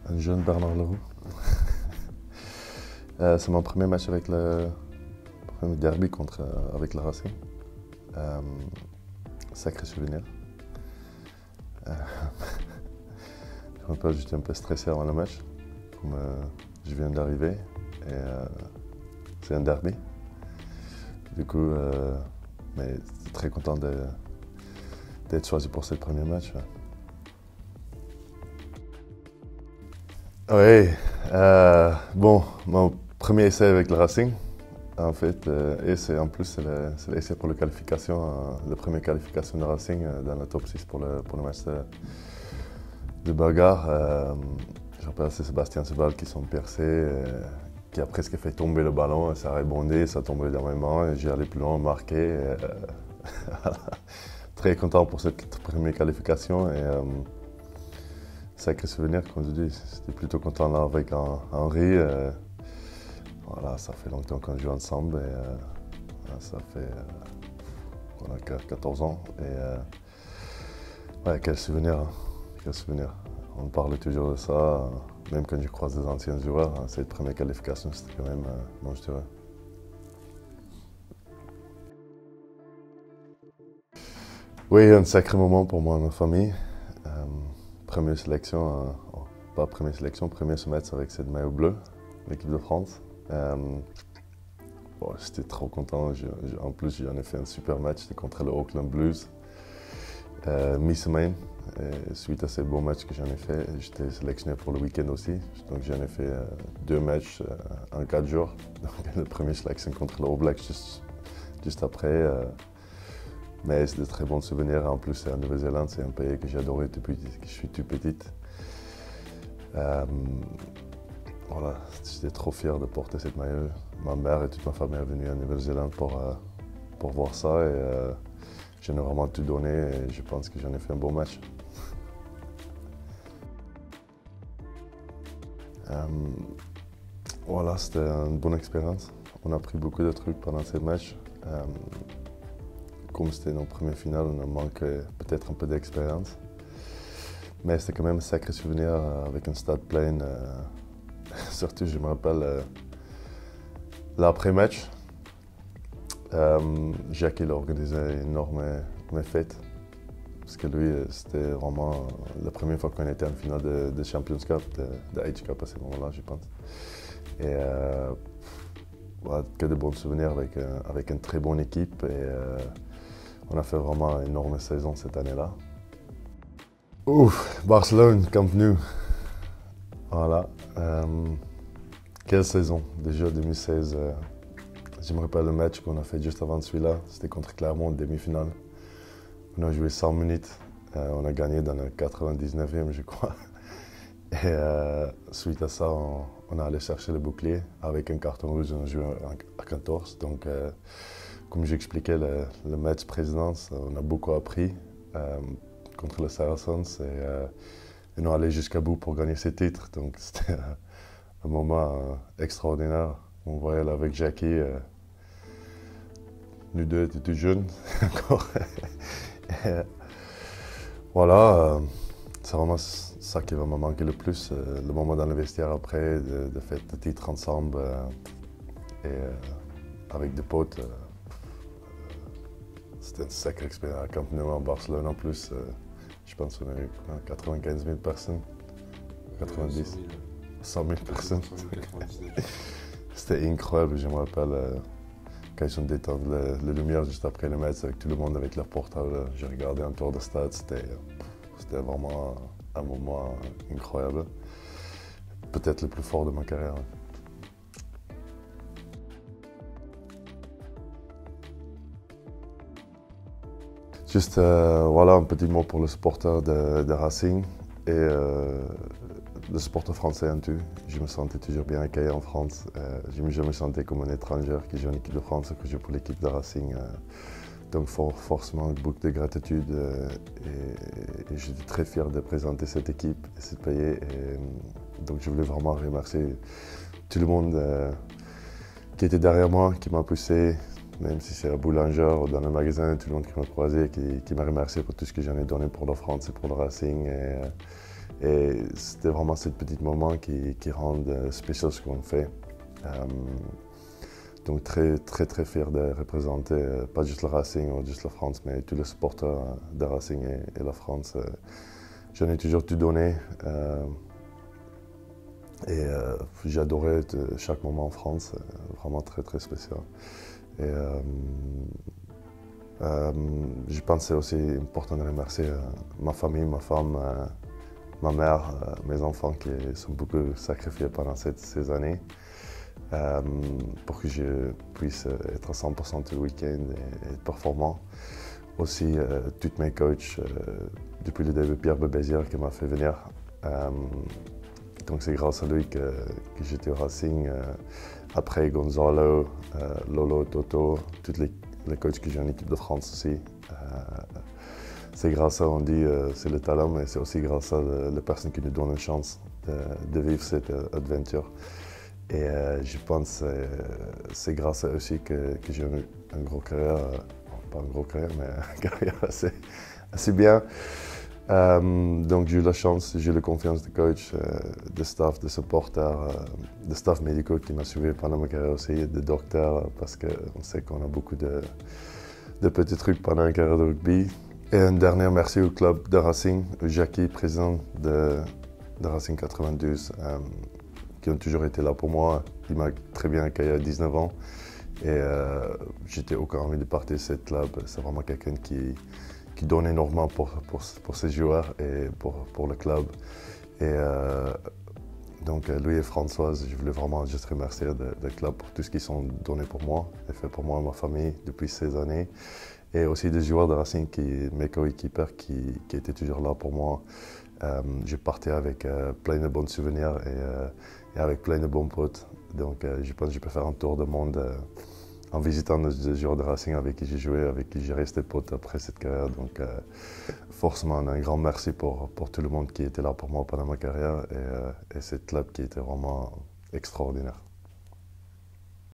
Un jeune Bernard Leroux. C'est mon premier match avec le premier derby avec le Racing. Sacré souvenir. Je me rappelle, j'étais un peu stressé avant le match. Comme je viens d'arriver et c'est un derby. Du coup, mais très content d'être choisi pour ce premier match. Oui, bon, mon premier essai avec le Racing, en fait, et en plus c'est l'essai pour la qualification, la première qualification de Racing dans la top 6 pour le match de bagarre. Je rappelle, c'est Sébastien Sebald qui sont percés, qui a presque fait tomber le ballon, ça a rebondi, ça a tombé dans mes mains, et j'ai allé plus loin, marqué. Très content pour cette première qualification. Sacré souvenir, comme je dis, j'étais plutôt content là avec Henri. Voilà, ça fait longtemps qu'on joue ensemble et ça fait on a 14 ans. Ouais, quel souvenir, hein, quel souvenir. On parle toujours de ça, même quand je croise des anciens joueurs, hein, cette première qualification c'était quand même monstrueux. Oui, un sacré moment pour moi et ma famille. Première sélection, pas première sélection, premier semestre avec cette maillot bleu, l'équipe de France. Bon, j'étais trop content. En plus, j'en ai fait un super match contre le Auckland Blues. Mi-semaine, suite à ces beaux matchs que j'en ai fait, j'étais sélectionné pour le week-end aussi. Donc j'en ai fait 2 matchs en 4 jours. Donc le premier sélection contre le All Blacks juste après. Mais c'est de très bons souvenirs. En plus, c'est en Nouvelle-Zélande, c'est un pays que j'ai adoré depuis que je suis tout petite. Voilà, j'étais trop fier de porter cette maillot. Ma mère et toute ma famille est venue en Nouvelle-Zélande pour voir ça et j'en ai vraiment tout donné et je pense que j'en ai fait un bon match. Voilà, c'était une bonne expérience. On a appris beaucoup de trucs pendant ces matchs. Comme c'était nos premières finales, on a manqué peut-être un peu d'expérience. Mais c'était quand même un sacré souvenir avec un stade plein. Surtout, je me rappelle l'après-match. Jacques il a organisé une énorme fête. Parce que lui, c'était vraiment la première fois qu'on était en finale de Champions Cup, de H Cup à ce moment-là, je pense. Et voilà, que de bons souvenirs avec une très bonne équipe. Et on a fait vraiment une énorme saison cette année-là. Ouf, Barcelone, Camp Nou. Voilà. Quelle saison, déjà 2016. Je me rappelle le match qu'on a fait juste avant celui-là. C'était contre Clermont, demi-finale. On a joué 100 minutes. On a gagné dans le 99e, je crois. Et suite à ça, on a allé chercher le bouclier. Avec un carton rouge, on a joué à 14. Donc, comme j'expliquais, le match précédent, on a beaucoup appris contre le Saracens. Et on est allé jusqu'à bout pour gagner ces titres. Donc, c'était un moment extraordinaire. On voyait là avec Jackie. Nous deux étaient tout jeunes encore. Voilà, c'est vraiment ça qui va me manquer le plus, le moment dans le vestiaire après, de faire des titres ensemble et avec des potes. C'était une sacrée expérience à Camp Nou en Barcelone en plus. Je pense qu'on a eu 95 000 personnes, 90, 100 000 personnes. C'était incroyable, je me rappelle. Quand ils ont détendu la lumière juste après le match avec tout le monde avec leur portable, j'ai regardé un tour de stade, c'était vraiment un moment incroyable. Peut-être le plus fort de ma carrière. Juste voilà, un petit mot pour le supporter de Racing et le supporter français en tout. Je me sentais toujours bien accueilli en France. Je me sentais comme un étranger qui joue en équipe de France, que je joue pour l'équipe de Racing. Donc forcément beaucoup de gratitude et j'étais très fier de présenter cette équipe et ce pays. Donc je voulais vraiment remercier tout le monde qui était derrière moi, qui m'a poussé, même si c'est un boulanger ou dans le magasin, tout le monde qui m'a croisé, qui m'a remercié pour tout ce que j'en ai donné pour la France et pour le Racing. Et c'était vraiment ces petits moments qui rendent spécial ce qu'on fait. Donc très fier de représenter pas juste le Racing ou juste la France, mais tous les supporters de Racing et la France. J'en ai toujours tout donné et j'ai adoré chaque moment en France, vraiment très spécial. Et je pense que c'est aussi important de remercier ma famille, ma femme, ma mère, mes enfants qui sont beaucoup sacrifiés pendant ces années. Pour que je puisse être à 100% tout le week-end et être performant. Aussi, tous mes coachs, depuis le début, Pierre Bebézière qui m'a fait venir. Donc c'est grâce à lui que j'étais au Racing. Après Gonzalo, Lolo, Toto, tous les coachs que j'ai en équipe de France aussi. C'est grâce à, on dit, c'est le talent, mais c'est aussi grâce à les personnes qui nous donnent une chance de vivre cette aventure. Et je pense que c'est grâce à eux aussi que j'ai eu une grosse carrière, pas une grosse carrière, mais une carrière assez bien. Donc j'ai eu la chance, j'ai eu la confiance de coach, de staff, de supporters, de staff médicaux qui m'a suivi pendant ma carrière aussi, de docteurs, parce qu'on sait qu'on a beaucoup de petits trucs pendant une carrière de rugby. Et un dernier merci au club de Racing, Jackie, président de Racing 92. Qui ont toujours été là pour moi. Il m'a très bien accueilli à 19 ans et j'étais aucun envie de partir de ce club. C'est vraiment quelqu'un qui donne énormément pour ses joueurs et pour le club. Et donc lui et Françoise, je voulais vraiment juste remercier le club pour tout ce qu'ils ont donné pour moi et fait pour moi et ma famille depuis ces années. Et aussi des joueurs de Racing, mes coéquipiers qui étaient toujours là pour moi. Je partais avec plein de bons souvenirs et avec plein de bons potes. Donc je pense que je peux faire un tour du monde en visitant des joueurs de Racing avec qui j'ai joué, avec qui j'ai resté pote après cette carrière. Donc forcément un grand merci pour tout le monde qui était là pour moi pendant ma carrière et ce club qui était vraiment extraordinaire.